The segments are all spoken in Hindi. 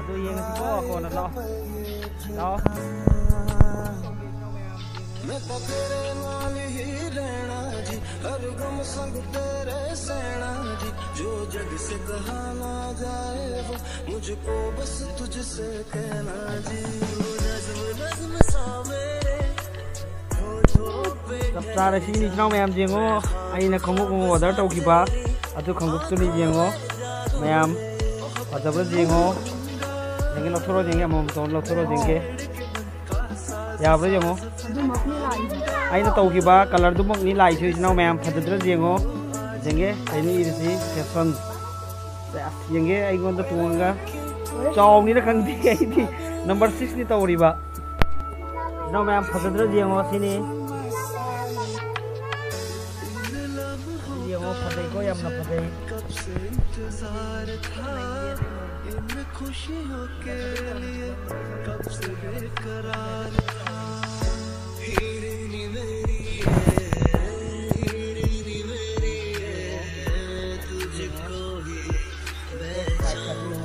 ดูยิงสิพ่อคนน่ะเราमैं तो तेरे नाल ही रहना जी हर गम संग तेरे सहना जी जो जग से कहा ना जाए वो मुझको बस तुझसे कहना जी नज़्म सा मेरे सबसारे सिंगनि सिनाव मैम जेंगो आइना खंगुक ऑर्डर तौखिबा अदु खंगुक तुनि जेंगो मैम अदबो जेंगो जेंगे लथरो जेंगे अमम तोन लथरो जेंगे याब्रो जेंगो आइना तौखिबा कलर दुमक नि लाइ सिनाव मैम फदद्र जेंगो जेंगे आइनि इरसि फैशन जेंगे आइगोंद तुंगा चावनि र खंदि आइदि नंबर 6 नि तौरिबा सिनाव मैम फदद्र जेंगो सिनि फतेह को यम न फतेह इन खुशियों के लिए कब से बेकरार था हीरी मेरी है तुझको ही दोनों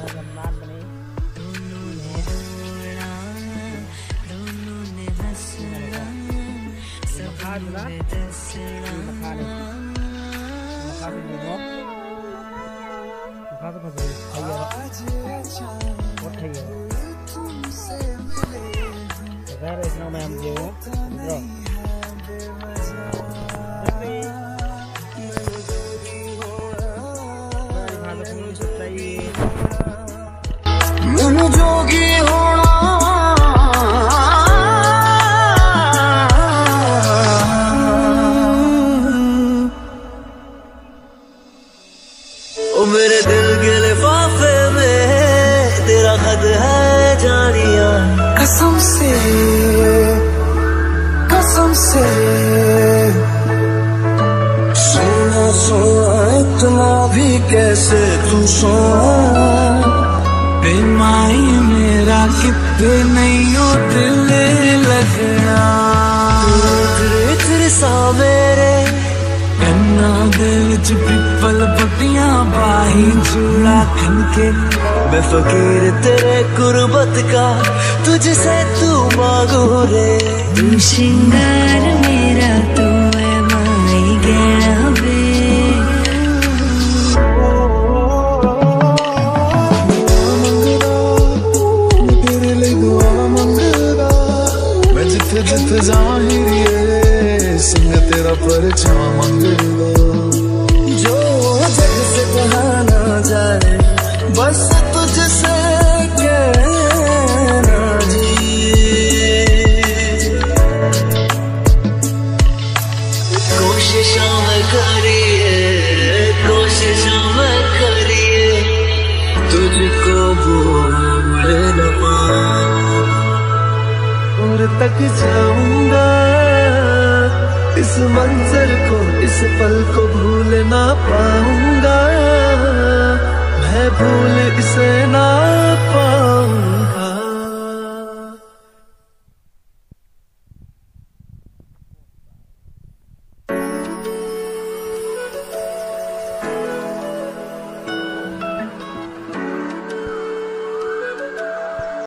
ने हंसना सबने दसना जोगी होना ओ मेरे दिल के लिफाफे में तेरा खत है जानिया कसम से सोना सोना इतना भी कैसे तू सोना बेमाई मेरा कितने नहीं हो दिल लगना तेरे सा मेरे कन्ना दिल च पिपल पटियां बाही चूड़ा खनके मैं फकीर तेरे कुर्बत का तुझसे तू मांगू रे तू श्रृंगार मेरा तू है माई गहना वे जित जाहिर संग तेरा परछावा मंगला जो जग से कहा ना जाए बस तुझसे कहना जी कोशिशों में करिए तुझको भूल न पाऊं और तक जाऊंगा इस मंजर को इस पल को भूल ना पाऊंगा मैं भूल इसे ना पाऊंगा